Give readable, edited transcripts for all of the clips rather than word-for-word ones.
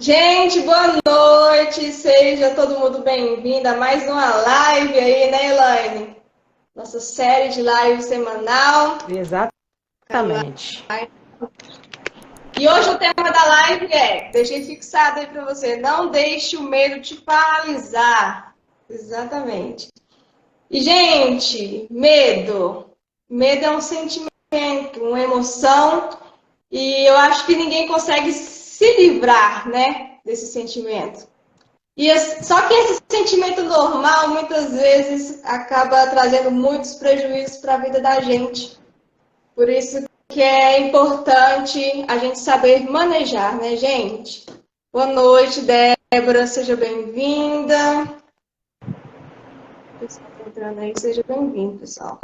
Gente, boa noite, seja todo mundo bem-vindo a mais uma live aí, né, Elaine? Nossa série de live semanal. Exatamente. E hoje o tema da live deixei fixado aí para você, não deixe o medo te paralisar. Exatamente. E, gente, medo. Medo é um sentimento, uma emoção, e eu acho que ninguém consegue se livrar, né, desse sentimento. Só que esse sentimento normal, muitas vezes, acaba trazendo muitos prejuízos para a vida da gente. Por isso que é importante a gente saber manejar, né, gente? Boa noite, Débora, seja bem-vinda. O pessoal está entrando aí, seja bem-vindo, pessoal.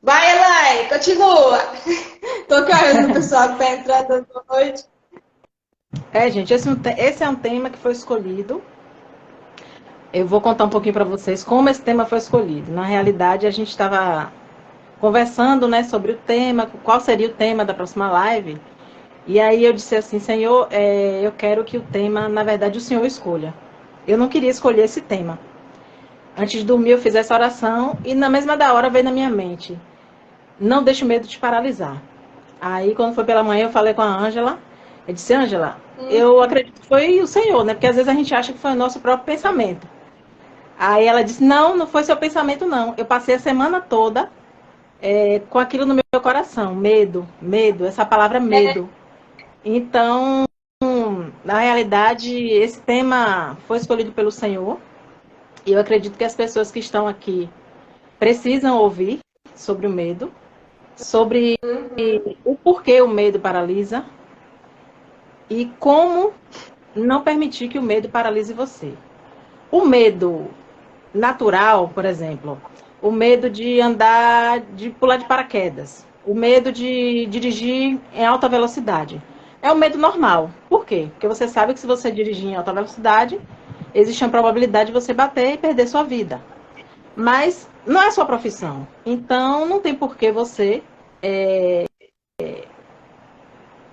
Vai, Elaine, continua. Tô querendo o pessoal que está entrando. Boa noite. Gente, esse é um tema que foi escolhido. Eu vou contar um pouquinho para vocês como esse tema foi escolhido. Na realidade, a gente estava conversando, né, sobre o tema, qual seria o tema da próxima live. E aí eu disse assim, Senhor, eu quero que o tema, na verdade, o Senhor escolha. Eu não queria escolher esse tema. Antes de dormir, eu fiz essa oração e na mesma da hora veio na minha mente, não deixe o medo te paralisar. Aí, quando foi pela manhã, eu falei com a Ângela. Eu disse, Ângela, eu acredito que foi o Senhor, né? Porque às vezes a gente acha que foi o nosso próprio pensamento. Aí ela disse, não, não foi seu pensamento, não. Eu passei a semana toda com aquilo no meu coração. Medo, medo, essa palavra medo. Então, na realidade, esse tema foi escolhido pelo Senhor. E eu acredito que as pessoas que estão aqui precisam ouvir sobre o medo, sobre o porquê o medo paralisa e como não permitir que o medo paralise você. O medo natural, por exemplo, o medo de andar, de pular de paraquedas, o medo de dirigir em alta velocidade. É um medo normal. Por quê? Porque você sabe que se você dirigir em alta velocidade, existe uma probabilidade de você bater e perder sua vida. Mas não é sua profissão. Então, não tem por que você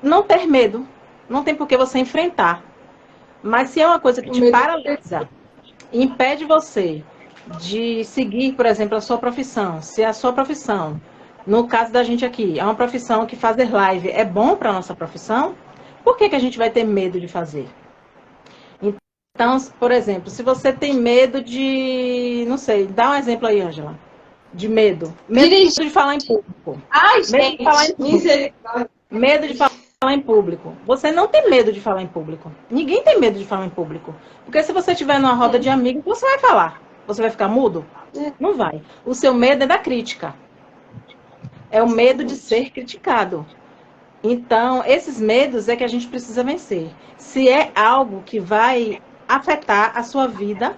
não ter medo. Não tem por que você enfrentar. Mas se é uma coisa que te paralisa, impede você de seguir, por exemplo, a sua profissão. Se a sua profissão, no caso da gente aqui, é uma profissão que fazer live é bom para a nossa profissão, por que a gente vai ter medo de fazer? Então, por exemplo, se você tem medo de, não sei, dá um exemplo aí, Ângela, de medo. Medo de falar em público. Ai, Medo gente, de falar em público. misericórdia. Medo de falar em público. Você não tem medo de falar em público. Ninguém tem medo de falar em público. Porque se você estiver numa roda de amigos, você vai falar. Você vai ficar mudo? Não vai. O seu medo é da crítica. É o medo de ser criticado. Então, esses medos é que a gente precisa vencer. Se é algo que vai afetar a sua vida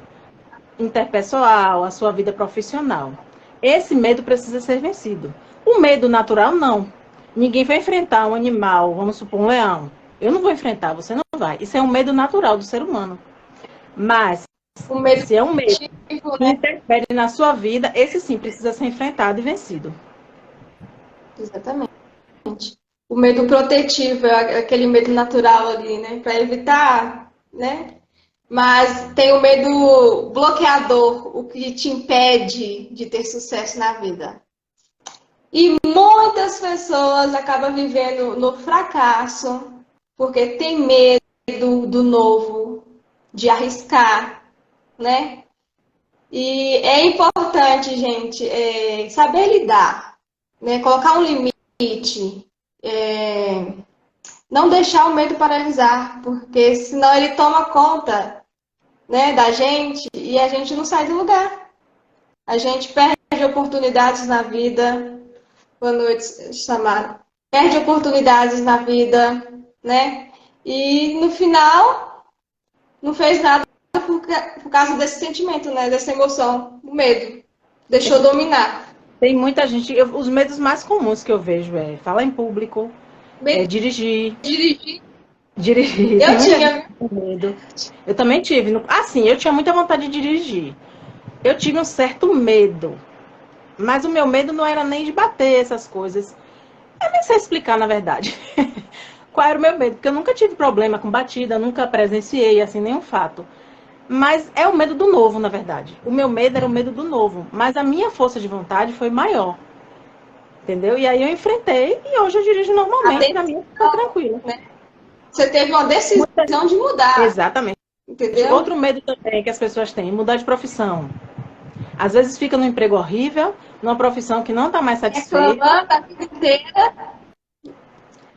interpessoal, a sua vida profissional. Esse medo precisa ser vencido. O medo natural, não. Ninguém vai enfrentar um animal, vamos supor, um leão. Eu não vou enfrentar, você não vai. Isso é um medo natural do ser humano. Mas, se é um medo que interfere na sua vida, esse sim precisa ser enfrentado e vencido. Exatamente. O medo protetivo é aquele medo natural ali, né? Para evitar, né? Mas tem o medo bloqueador, o que te impede de ter sucesso na vida. E muitas pessoas acabam vivendo no fracasso porque tem medo do novo, de arriscar, né? E é importante, gente, saber lidar, né? Colocar um limite, não deixar o medo paralisar, porque senão ele toma conta, né, da gente e a gente não sai do lugar. A gente perde oportunidades na vida. Boa noite, Samara. Perde oportunidades na vida, né? E no final não fez nada por causa desse sentimento, né? Dessa emoção, o medo. Deixou dominar. Tem muita gente, os medos mais comuns que eu vejo é falar em público, dirigir. Dirigir. Eu tinha. Medo. Eu também tive. Assim, eu tinha muita vontade de dirigir. Eu tive um certo medo. Mas o meu medo não era nem de bater essas coisas. Eu nem sei explicar, na verdade, qual era o meu medo, porque eu nunca tive problema com batida, nunca presenciei, assim, nenhum fato. Mas é o medo do novo, na verdade. O meu medo era o medo do novo, mas a minha força de vontade foi maior, entendeu? E aí eu enfrentei e hoje eu dirijo A normalmente, pra mim foi decisão, tranquilo. né? Você teve uma decisão de mudar, Exatamente. entendeu? Outro medo também que as pessoas têm, mudar de profissão. Às vezes fica num emprego horrível, numa profissão que não está mais satisfeita, Reclamando a vida inteira,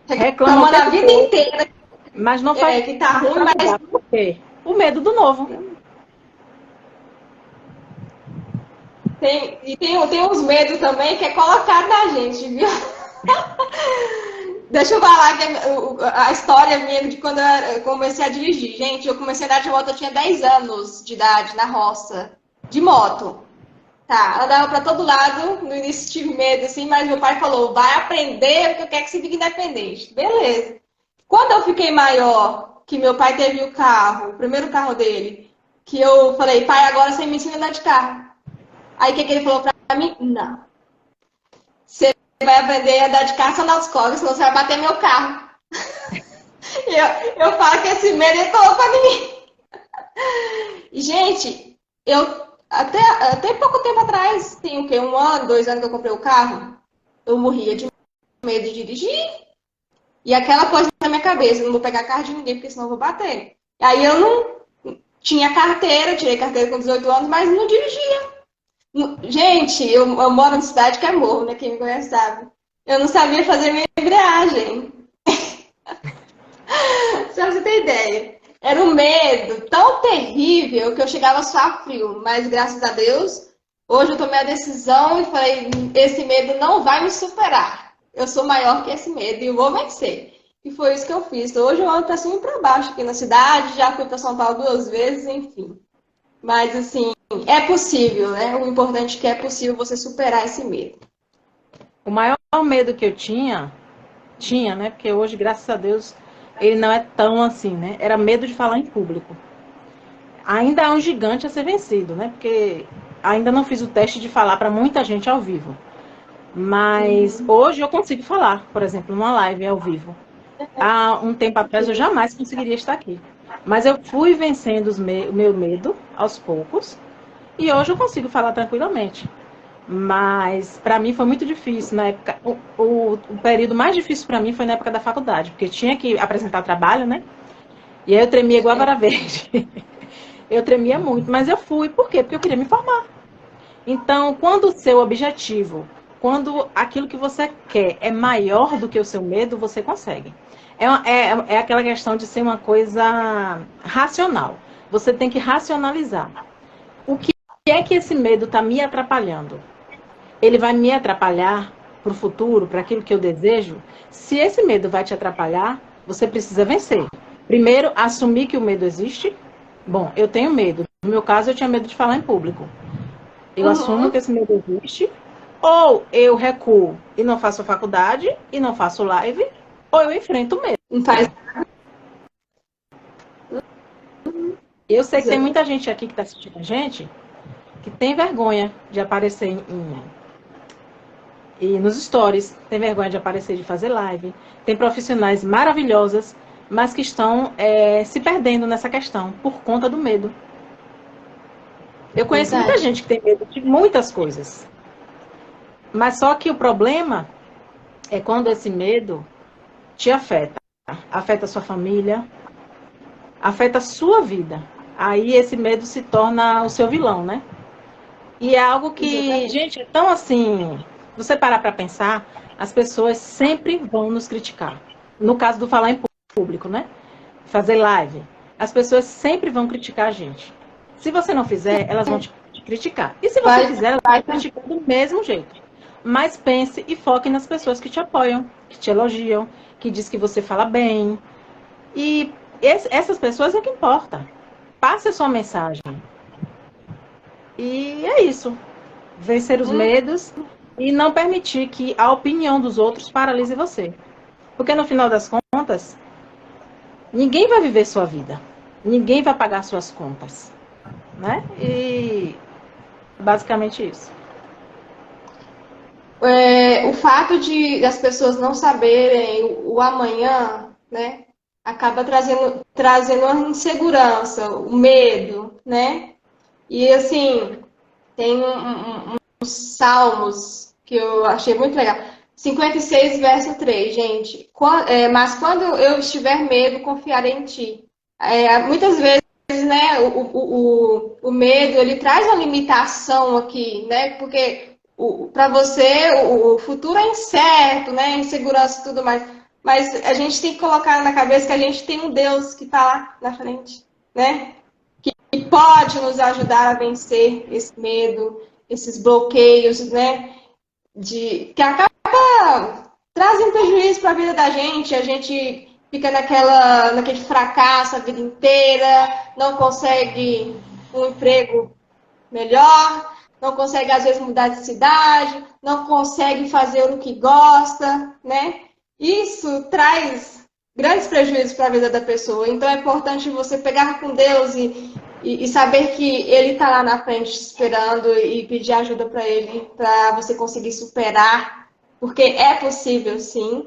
reclama o reclamando a tempo vida todo, inteira mas não faz que tá nada ruim, para mas mudar. Por quê? O medo do novo. tem uns medos também que é colocado na gente, viu? Deixa eu falar que a história minha de quando eu comecei a dirigir. Gente, eu comecei a andar de moto, eu tinha 10 anos de idade, na roça, de moto. Tá, andava pra todo lado, no início tive medo, assim, mas meu pai falou, vai aprender, porque eu quero que você fique independente. Beleza. Quando eu fiquei maior, que meu pai teve o carro, o primeiro carro dele, que eu falei, pai, agora você me ensina a andar de carro. Aí o que ele falou pra mim? Não. Você vai aprender a andar de carro só nas costas, senão você vai bater meu carro. Eu falo que esse medo ele falou pra mim. E, gente, eu até pouco tempo atrás, tem o quê? 1 ano, 2 anos que eu comprei o carro, eu morria de medo de dirigir. E aquela coisa na minha cabeça, não vou pegar carro de ninguém, porque senão eu vou bater. Aí eu não tinha carteira, tirei carteira com 18 anos, mas não dirigia. Gente, eu moro numa cidade que é morro, né? Quem me conhece sabe. Eu não sabia fazer minha embreagem. Só pra você ter ideia. Era um medo tão terrível que eu chegava a suar frio. Mas graças a Deus, hoje eu tomei a decisão e falei: esse medo não vai me superar. Eu sou maior que esse medo e eu vou vencer. E foi isso que eu fiz. Hoje eu ando pra cima e pra baixo aqui na cidade. Já fui pra São Paulo 2 vezes, enfim. Mas assim, é possível, né? O importante é que é possível você superar esse medo. O maior medo que eu tinha, né? Porque hoje, graças a Deus, ele não é tão assim, né? Era medo de falar em público. Ainda há um gigante a ser vencido, né? Porque ainda não fiz o teste de falar para muita gente ao vivo. Mas hoje eu consigo falar, por exemplo, numa live ao vivo. Há um tempo atrás eu jamais conseguiria estar aqui. Mas eu fui vencendo o meu medo aos poucos e hoje eu consigo falar tranquilamente. Mas para mim foi muito difícil na época. O período mais difícil para mim foi na época da faculdade, porque tinha que apresentar trabalho, né? E aí eu tremia igual a vara verde. Eu tremia muito, mas eu fui. Por quê? Porque eu queria me formar. Então, quando o seu objetivo, quando aquilo que você quer é maior do que o seu medo, você consegue. É aquela questão de ser uma coisa racional. Você tem que racionalizar. O que é que esse medo está me atrapalhando? Ele vai me atrapalhar para o futuro, para aquilo que eu desejo? Se esse medo vai te atrapalhar, você precisa vencer. Primeiro, assumir que o medo existe. Bom, eu tenho medo. No meu caso, eu tinha medo de falar em público. Eu assumo que esse medo existe, ou eu recuo e não faço faculdade e não faço live, ou eu enfrento o medo. Não faz. Eu sei que tem muita gente aqui que está assistindo a gente que tem vergonha de aparecer e nos stories, tem vergonha de aparecer, de fazer live. Tem profissionais maravilhosas, mas que estão se perdendo nessa questão por conta do medo. Eu conheço muita Verdade. gente que tem medo de muitas coisas. Mas só que o problema é quando esse medo te afeta. Afeta a sua família, afeta a sua vida. Aí esse medo se torna o seu vilão, né? E é algo que, Exatamente. gente, é tão assim, você parar para pensar, as pessoas sempre vão nos criticar. No caso do falar em público, né? Fazer live. As pessoas sempre vão criticar a gente. Se você não fizer, elas vão te criticar. E se você Vai, fizer, elas vão vai. te criticar do mesmo jeito. Mas pense e foque nas pessoas que te apoiam, que te elogiam, que diz que você fala bem. E essas pessoas é que importa. Passe a sua mensagem. E é isso. Vencer os medos e não permitir que a opinião dos outros paralise você. Porque no final das contas, ninguém vai viver sua vida. Ninguém vai pagar suas contas. Né? E basicamente isso. o fato das pessoas não saberem o amanhã, né, acaba trazendo uma insegurança, o medo, né? E assim, tem uns salmos que eu achei muito legal. 56, verso 3, gente. Mas quando eu estiver medo, confiarei em ti. Muitas vezes, né, o medo, ele traz uma limitação aqui, né? Porque para você o futuro é incerto, né? Insegurança e tudo mais. Mas a gente tem que colocar na cabeça que a gente tem um Deus que está lá na frente, né? Que pode nos ajudar a vencer esse medo, esses bloqueios, né? Que acaba trazendo prejuízo para a vida da gente. A gente fica naquele fracasso a vida inteira, não consegue um emprego melhor, não consegue às vezes mudar de cidade, não consegue fazer o que gosta, né? Isso traz grandes prejuízos para a vida da pessoa. Então é importante você pegar com Deus e saber que Ele está lá na frente esperando e pedir ajuda para Ele, para você conseguir superar, porque é possível sim.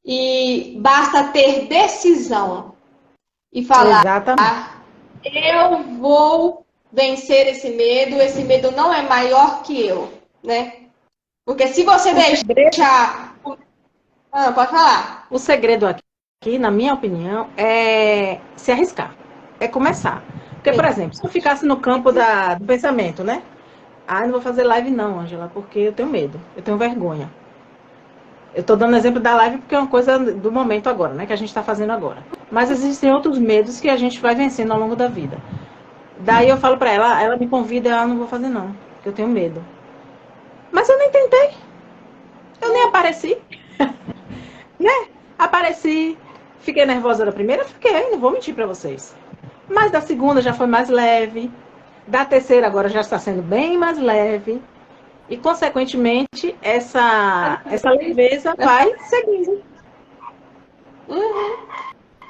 E basta ter decisão e falar: Exatamente. eu vou vencer esse medo não é maior que eu, né? Porque se você O segredo, deixar... pode falar. o segredo aqui, na minha opinião, é se arriscar. É começar. Porque, por exemplo, se eu ficasse no campo do pensamento, né? Ah, não vou fazer live não, Ângela, porque eu tenho medo, eu tenho vergonha. Eu estou dando exemplo da live porque é uma coisa do momento agora, né? Que a gente está fazendo agora. Mas existem outros medos que a gente vai vencendo ao longo da vida. Daí eu falo para ela me convida, ela não vou fazer não, porque eu tenho medo. Mas eu nem tentei, eu nem apareci, né? Apareci, fiquei nervosa da primeira, fiquei, não vou mentir para vocês. Mas da segunda já foi mais leve, da terceira agora já está sendo bem mais leve. E, consequentemente, essa leveza vai seguindo.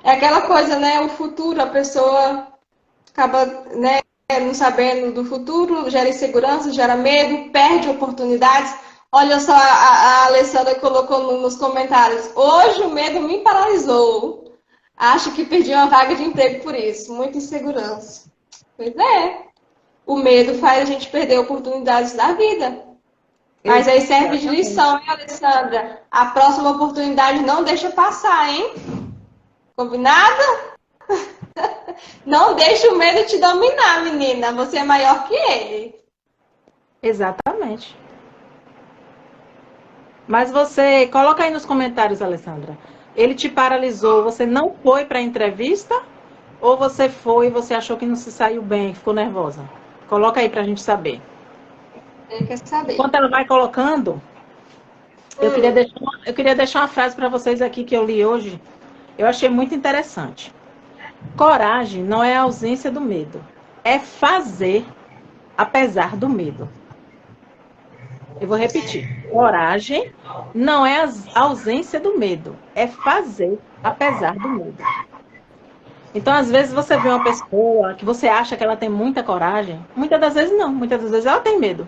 É aquela coisa, né? O futuro, a pessoa acaba, né, não sabendo do futuro, gera insegurança, gera medo, perde oportunidades. Olha só, a Alessandra colocou nos comentários: hoje o medo me paralisou. Acho que perdi uma vaga de emprego por isso. Muita insegurança. Pois é. O medo faz a gente perder oportunidades da vida. Mas aí serve de lição, hein, Alessandra? A próxima oportunidade não deixa passar, hein? Combinado? Não deixe o medo te dominar, menina. Você é maior que ele. Exatamente. Mas você, coloca aí nos comentários, Alessandra. Ele te paralisou, você não foi para a entrevista? Ou você foi e você achou que não se saiu bem, ficou nervosa? Coloca aí para a gente saber. Ele quer saber. Enquanto ela vai colocando, eu queria deixar uma frase para vocês aqui que eu li hoje. Eu achei muito interessante. Coragem não é a ausência do medo, é fazer apesar do medo. Eu vou repetir. Coragem não é a ausência do medo, é fazer apesar do medo. Então, às vezes, você vê uma pessoa que você acha que ela tem muita coragem, muitas das vezes não, muitas das vezes ela tem medo.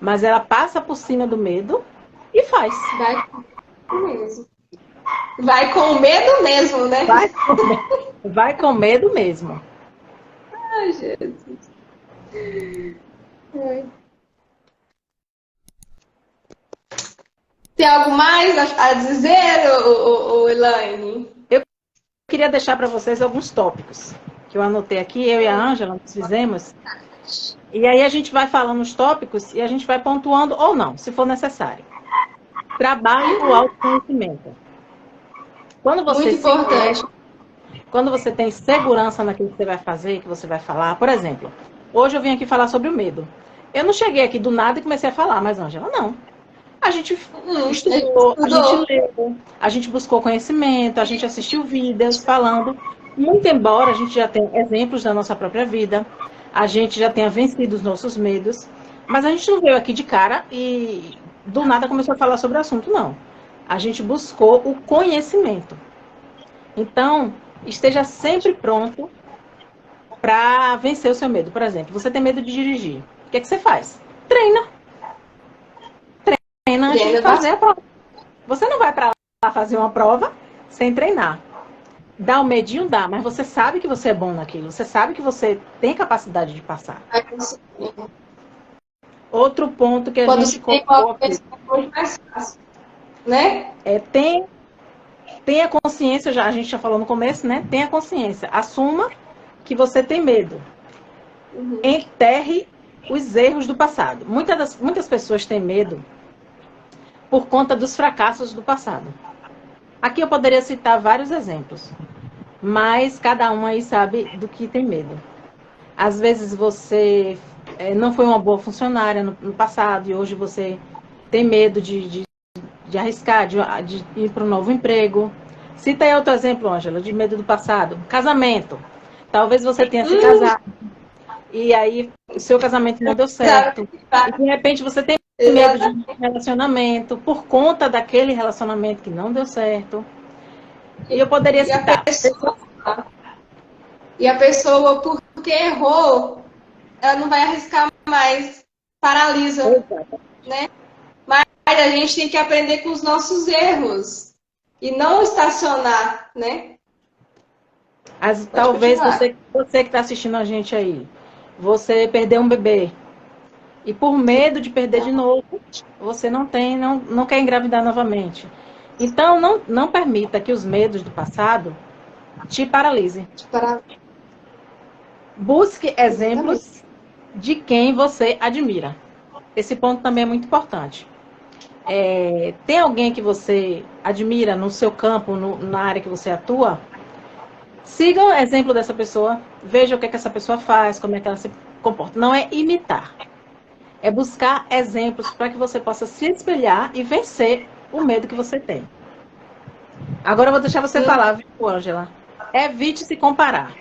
Mas ela passa por cima do medo e faz. Vai com mesmo. Vai com medo mesmo, né? Vai com medo mesmo. Ai, Jesus. Tem algo mais a dizer, Elaine? Eu queria deixar para vocês alguns tópicos que eu anotei aqui, eu e a Ângela nós fizemos. E aí a gente vai falando os tópicos e a gente vai pontuando ou não, se for necessário. Trabalhe o autoconhecimento. Quando você Muito importante. Quando você tem segurança naquilo que você vai fazer, que você vai falar. Por exemplo, hoje eu vim aqui falar sobre o medo. Eu não cheguei aqui do nada e comecei a falar, mas, Ângela, não. A gente estudou, a gente leu, a gente buscou conhecimento, a gente assistiu vídeos falando. Muito embora a gente já tenha exemplos da nossa própria vida, a gente já tenha vencido os nossos medos, mas a gente não veio aqui de cara e do nada começou a falar sobre o assunto, não. A gente buscou o conhecimento. Então, esteja sempre pronto para vencer o seu medo. Por exemplo, você tem medo de dirigir. O que é que você faz? Treina. treina antes de fazer a prova. Você não vai para lá fazer uma prova sem treinar. Dá o medinho? Dá, mas você sabe que você é bom naquilo. Você sabe que você tem capacidade de passar. Outro ponto que a Quando gente você tem uma é muito mais fácil, né? Tenha consciência, a gente já falou no começo, né? Tenha consciência. Assuma que você tem medo. Enterre os erros do passado. Muitas pessoas têm medo por conta dos fracassos do passado. Aqui eu poderia citar vários exemplos, mas cada um aí sabe do que tem medo. Às vezes você não foi uma boa funcionária no passado e hoje você tem medo de arriscar, de ir para um novo emprego. Cita aí outro exemplo, Ângela, de medo do passado. Casamento. Talvez você tenha se casado e aí o seu casamento não deu certo. E de repente você tem medo de um relacionamento por conta daquele relacionamento que não deu certo. E eu poderia citar. E a pessoa, porque errou, ela não vai arriscar mais, paralisa, né? Mas a gente tem que aprender com os nossos erros e não estacionar, né? Talvez você que está assistindo a gente aí, você perdeu um bebê e por medo de perder de novo, você não quer engravidar novamente. Então, não permita que os medos do passado te paralisem. Busque exemplos de quem você admira. Esse ponto também é muito importante. Tem alguém que você admira no seu campo, na área que você atua? Siga o exemplo dessa pessoa, veja o que essa pessoa faz, como é que ela se comporta. Não é imitar, é buscar exemplos para que você possa se espelhar e vencer o medo que você tem. Agora eu vou deixar você falar, viu, Ângela? Evite se comparar.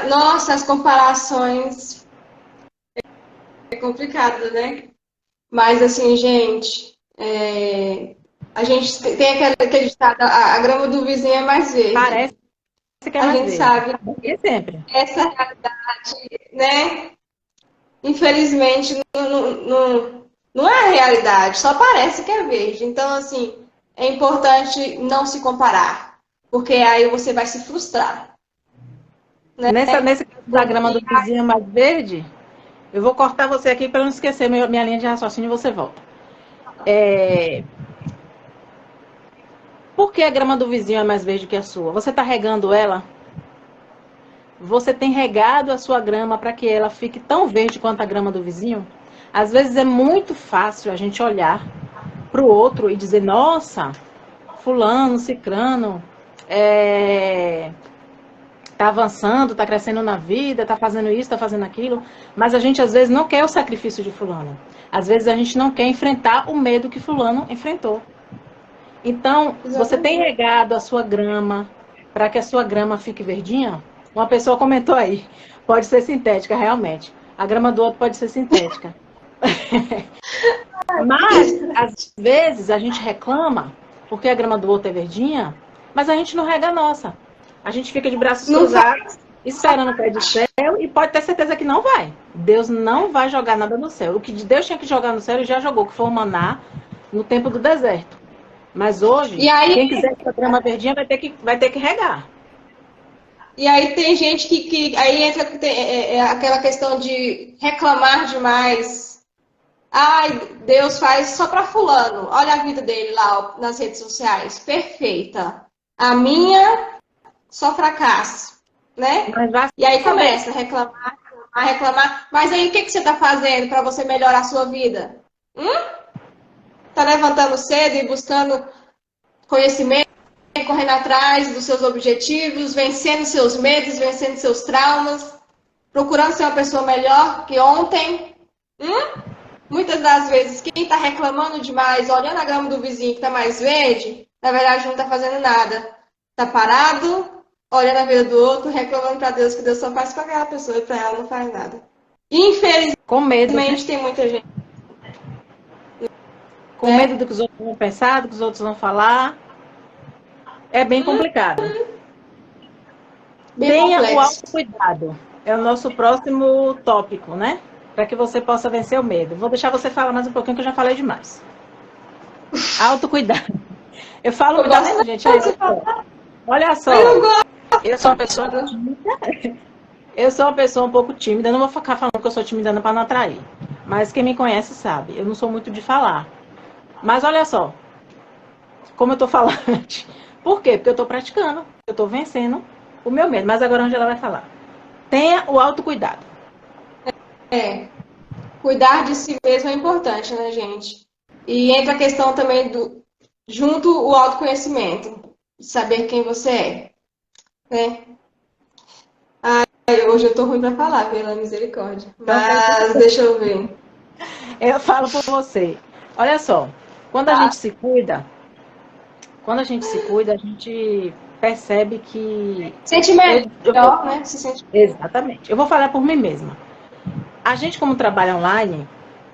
Nossa, as comparações é complicado, né? Mas assim, gente, a gente tem aquele ditado, a grama do vizinho é mais verde. Parece que é mais verde. Sabe que sempre. Essa realidade, né? Infelizmente, não é a realidade, só parece que é verde. Então, assim, é importante não se comparar, porque aí você vai se frustrar. Né? Nesse caso da grama do vizinho mais verde, eu vou cortar você aqui para não esquecer minha linha de raciocínio e você volta. Por que a grama do vizinho é mais verde que a sua? Você está regando ela? Você tem regado a sua grama para que ela fique tão verde quanto a grama do vizinho? Às vezes é muito fácil a gente olhar para o outro e dizer, nossa, fulano, cicrano, está avançando, está crescendo na vida, está fazendo isso, está fazendo aquilo, mas a gente às vezes não quer o sacrifício de fulano. Às vezes a gente não quer enfrentar o medo que fulano enfrentou. Então, você tem regado a sua grama para que a sua grama fique verdinha? Uma pessoa comentou aí, pode ser sintética, realmente. A grama do outro pode ser sintética. Mas, às vezes, a gente reclama porque a grama do outro é verdinha, mas a gente não rega a nossa. A gente fica de braços cruzados, esperando o pé do céu, e pode ter certeza que não vai. Deus não vai jogar nada no céu. O que Deus tinha que jogar no céu, ele já jogou, que foi o maná no tempo do deserto. Mas hoje, quem quiser essa grama verdinha vai ter que regar. E aí tem gente que aí entra aquela questão de reclamar demais. Ai, Deus faz só para fulano. Olha a vida dele lá nas redes sociais. Perfeita. A minha, só fracasso. Né? E aí começa a reclamar. Mas aí o que você está fazendo para você melhorar a sua vida? Está levantando cedo e buscando conhecimento, correndo atrás dos seus objetivos, vencendo seus medos, vencendo seus traumas, procurando ser uma pessoa melhor que ontem. Muitas das vezes, quem está reclamando demais, olhando a grama do vizinho que está mais verde, na verdade não está fazendo nada. Está parado, olhando a vida do outro, reclamando para Deus que Deus só faz para aquela pessoa e para ela não faz nada. Infelizmente, com medo, né? Tem muita gente. Com medo do que os outros vão pensar, do que os outros vão falar. É bem complicado. Tenha o autocuidado. É o nosso próximo tópico, né? para que você possa vencer o medo. Vou deixar você falar mais um pouquinho, que eu já falei demais. Autocuidado. Eu falo Eu gosto muito, gente. de falar. Olha só. Eu gosto. Eu sou uma pessoa tímida. Eu sou uma pessoa um pouco tímida. Eu não vou ficar falando que eu sou tímida para não atrair. Mas quem me conhece sabe. Eu não sou muito de falar. Mas olha só. Como eu tô falante. Por quê? Porque eu tô praticando. Eu tô vencendo o meu medo. Mas agora onde ela vai falar? Tenha o autocuidado. Cuidar de si mesmo é importante, né, gente? E entra a questão também junto o autoconhecimento, saber quem você é, né? Hoje eu tô ruim pra falar, pela misericórdia. Então, Mas deixa eu ver. eu falo por você. Olha só. Quando a gente se cuida, a gente percebe que... Sente melhor, né? Se sente... Exatamente. Eu vou falar por mim mesma. A gente, como trabalha online,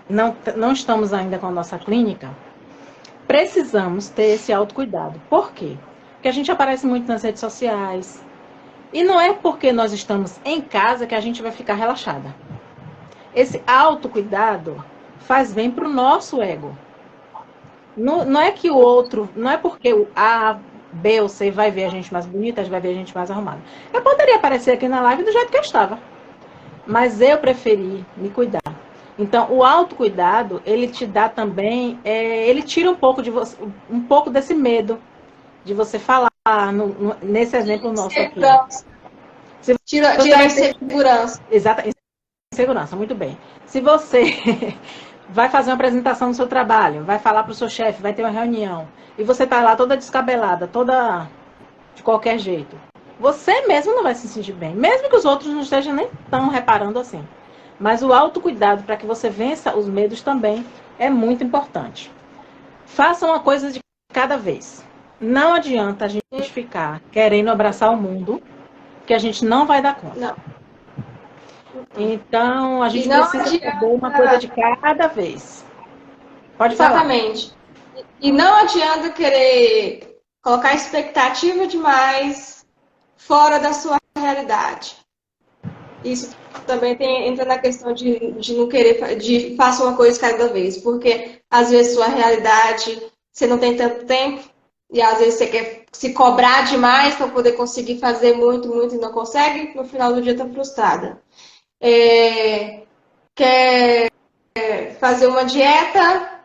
não estamos ainda com a nossa clínica, precisamos ter esse autocuidado. Por quê? Porque a gente aparece muito nas redes sociais. E não é porque nós estamos em casa que a gente vai ficar relaxada. Esse autocuidado faz bem para o nosso ego. Não é que o outro, não é porque o A, B ou C vai ver a gente mais bonita, vai ver a gente mais arrumada. Eu poderia aparecer aqui na live do jeito que eu estava. Mas eu preferi me cuidar. Então, o autocuidado, ele te dá também, ele tira um pouco de você, um pouco desse medo de você falar, nesse exemplo nosso aqui. Tira a insegurança. Exato, insegurança, muito bem. Se você vai fazer uma apresentação do seu trabalho, vai falar para o seu chefe, vai ter uma reunião, e você está lá toda descabelada, toda de qualquer jeito, você mesmo não vai se sentir bem, mesmo que os outros não estejam nem tão reparando assim. Mas o autocuidado para que você vença os medos também é muito importante. Faça uma coisa de cada vez. Não adianta a gente ficar querendo abraçar o mundo, que a gente não vai dar conta. Não. Então, a gente precisa fazer uma coisa de cada vez. Pode falar. Exatamente. E não adianta querer colocar expectativa demais fora da sua realidade. Isso também entra na questão de não querer, de faça uma coisa cada vez, porque às vezes sua realidade, você não tem tanto tempo, e às vezes você quer se cobrar demais para poder conseguir fazer muito, muito e não consegue, no final do dia está frustrada. Quer fazer uma dieta,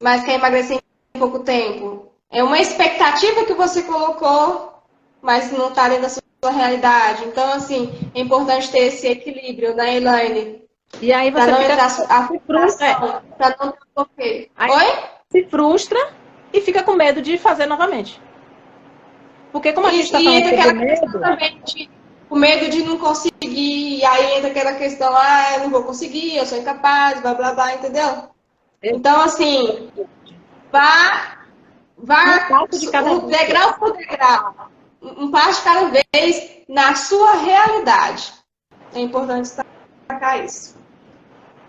mas quer emagrecer em pouco tempo. É uma expectativa que você colocou, mas não está dentro da sua realidade. Então, assim, é importante ter esse equilíbrio, né, Elaine? E aí você para não fica, entrar a frustração, para não ter bloqueio. Oi? Se frustra e fica com medo de fazer novamente. Porque como a gente está falando sobre medo... Também o medo de não conseguir, aí entra aquela questão, eu não vou conseguir, eu sou incapaz, blá, blá, blá, entendeu? Então, assim, vá degrau por degrau, um passo de cada vez na sua realidade. É importante destacar isso.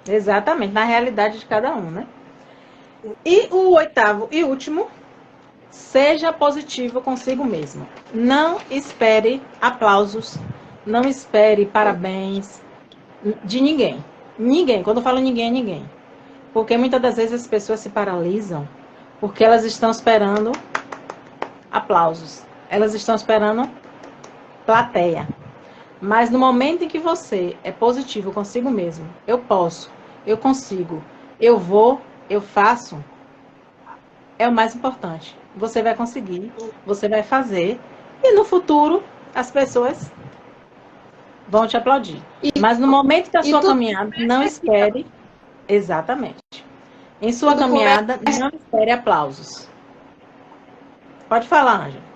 Exatamente, na realidade de cada um, né? E o oitavo e último, seja positivo consigo mesmo. Não espere aplausos, não espere parabéns de ninguém. Ninguém, quando eu falo ninguém, é ninguém. Porque muitas das vezes as pessoas se paralisam porque elas estão esperando aplausos. Elas estão esperando plateia. Mas no momento em que você é positivo consigo mesmo, eu posso, eu consigo, eu vou, eu faço, é o mais importante. Você vai conseguir, você vai fazer, e no futuro as pessoas vão te aplaudir. Mas no momento da sua caminhada, não espere. Exatamente. Em sua caminhada, não espere aplausos. Pode falar, Ângela.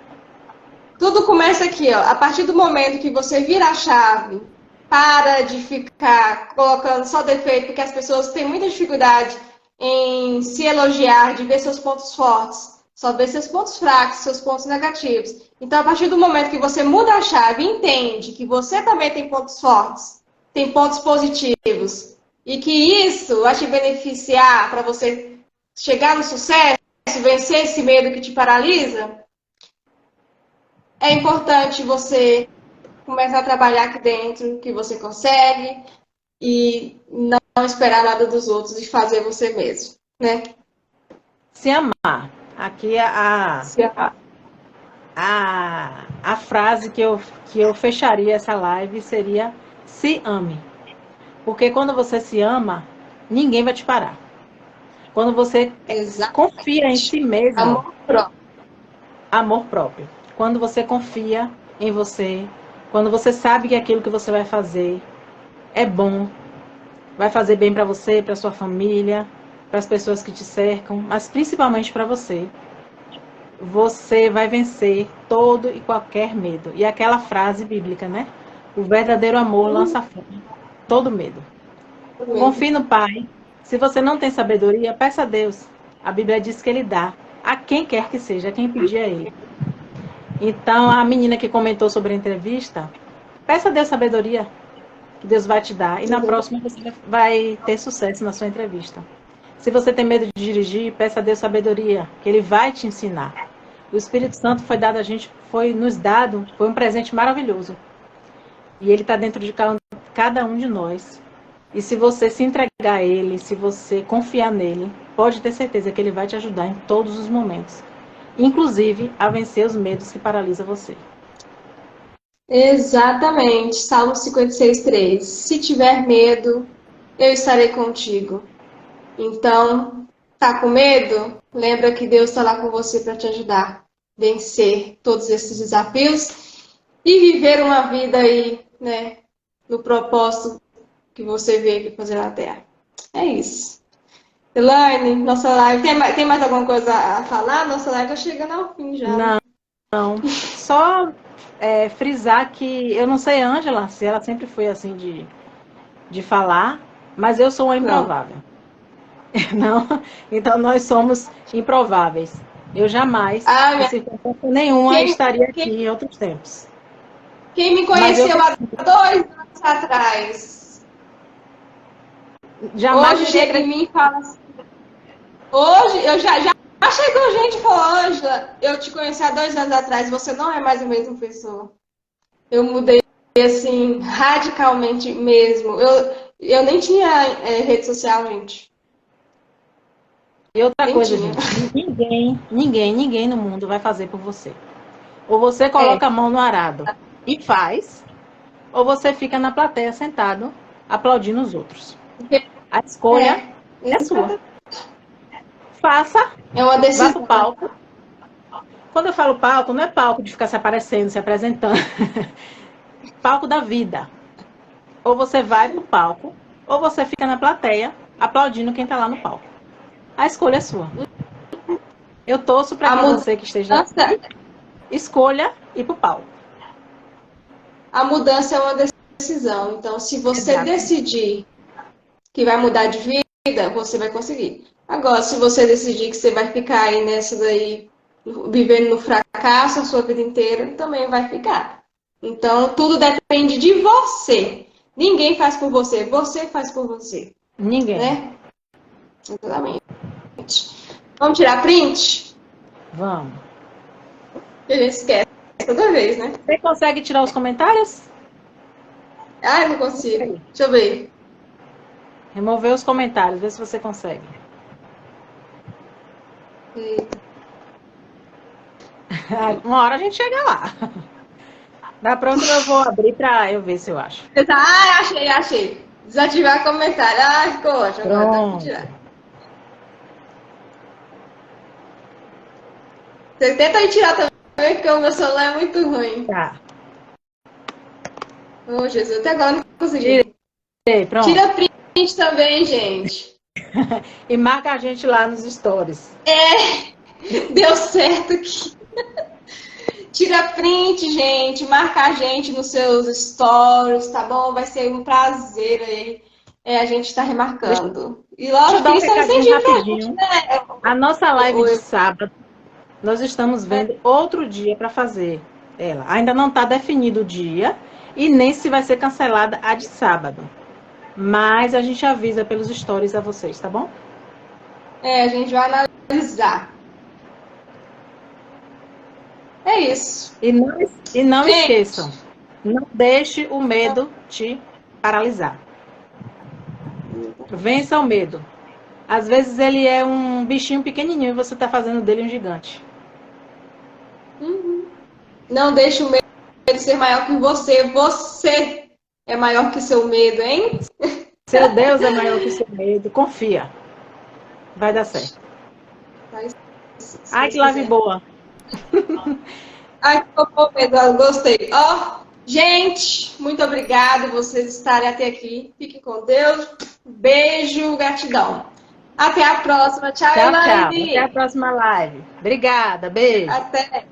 Tudo começa aqui, ó. A partir do momento que você vira a chave, para de ficar colocando só defeito, porque as pessoas têm muita dificuldade em se elogiar, de ver seus pontos fortes, só ver seus pontos fracos, seus pontos negativos. Então, a partir do momento que você muda a chave e entende que você também tem pontos fortes, tem pontos positivos, e que isso vai te beneficiar para você chegar no sucesso, vencer esse medo que te paralisa, é importante você começar a trabalhar aqui dentro, que você consegue, e não não esperar nada dos outros e fazer você mesmo, né? Se amar. Aqui é Se amar. a frase que eu fecharia essa live seria: se ame. Porque quando você se ama, ninguém vai te parar. Quando você confia em Exatamente. si mesmo, Amor próprio. amor próprio. Quando você confia em você, quando você sabe que aquilo que você vai fazer é bom, vai fazer bem para você, para sua família, para as pessoas que te cercam, mas principalmente para você. Você vai vencer todo e qualquer medo. E aquela frase bíblica, né? O verdadeiro amor lança fora todo medo. Confie no Pai. Se você não tem sabedoria, peça a Deus. A Bíblia diz que Ele dá a quem quer que seja, a quem pedir a Ele. Então, a menina que comentou sobre a entrevista, peça a Deus sabedoria, que Deus vai te dar. E na próxima você vai ter sucesso na sua entrevista. Se você tem medo de dirigir, peça a Deus sabedoria, que Ele vai te ensinar. O Espírito Santo foi dado a gente, foi nos dado, foi um presente maravilhoso. E ele está dentro de cada um de nós. E se você se entregar a ele, se você confiar nele, pode ter certeza que ele vai te ajudar em todos os momentos. Inclusive a vencer os medos que paralisam você. Exatamente. Salmo 56:3. Se tiver medo, eu estarei contigo. Então, tá com medo? Lembra que Deus está lá com você para te ajudar a vencer todos esses desafios e viver uma vida aí, né, no propósito que você veio fazer na Terra. É isso. Elaine, nossa live. Tem mais alguma coisa a falar? Nossa live tá chegando ao fim já. Não, não. Só frisar que eu não sei, Ângela, se ela sempre foi assim de falar, mas eu sou uma improvável. Não, então nós somos improváveis. Eu jamais, em circunstância nenhuma, estaria aqui em outros tempos. Quem me conheceu há 2 anos atrás, jamais hoje chega em mim e fala assim, hoje eu já chegou gente e falou, Ângela, eu te conheci há 2 anos atrás, você não é mais a mesma pessoa. Eu mudei assim, radicalmente mesmo. Eu nem tinha rede social, gente. E outra Nem coisa, tinha. gente, ninguém no mundo vai fazer por você. Ou você coloca a mão no arado e faz, ou você fica na plateia sentado aplaudindo os outros. A escolha é sua. Faça, é uma decisão. vá pro palco. Quando eu falo palco, não é palco de ficar se aparecendo, se apresentando. Palco da vida. Ou você vai pro palco, ou você fica na plateia aplaudindo quem tá lá no palco. A escolha é sua. Eu torço para que você que esteja aqui escolha ir pro palco. A mudança é uma decisão. Então, se você decidir que vai mudar de vida, você vai conseguir. Agora, se você decidir que você vai ficar aí nessa daí, vivendo no fracasso a sua vida inteira, também vai ficar. Então, tudo depende de você. Ninguém faz por você, você faz por você. Ninguém. Né? Exatamente. Vamos tirar print? Vamos. A gente esquece toda vez, né? Você consegue tirar os comentários? Ah, eu não consigo. Deixa eu ver. Remover os comentários, vê se você consegue. Uma hora a gente chega lá. Na próxima eu vou abrir pra eu ver se eu acho. Ah, achei. Desativar comentário. Ah, ficou ótimo. Agora dá pra tirar. Você tenta aí tirar também, porque o meu celular é muito ruim. Tá. Oh, Jesus, até agora não consegui. Pronto. Tira print também, gente. E marca a gente lá nos stories. Deu certo aqui. Tira print, gente. Marca a gente nos seus stories, tá bom? Vai ser um prazer aí. A gente está remarcando. E lógico que isso é rapidinho. Né? A nossa live de sábado, nós estamos vendo outro dia para fazer ela. Ainda não está definido o dia e nem se vai ser cancelada a de sábado. Mas a gente avisa pelos stories a vocês, tá bom? A gente vai analisar. É isso. E não esqueçam, não deixe o medo te paralisar. Vença o medo. Às vezes ele é um bichinho pequenininho e você está fazendo dele um gigante. Não deixe o medo ser maior que você. Você é maior que seu medo, hein? Seu Deus é maior que seu medo. Confia. Vai dar certo. Ai, que live boa. Ai, que bom, Eduardo. Gostei. Ó, gente, muito obrigada por vocês estarem até aqui. Fiquem com Deus. Beijo, gratidão. Até a próxima. Tchau, Tchau, tchau. Elaine. Até a próxima live. Obrigada. Beijo. Até.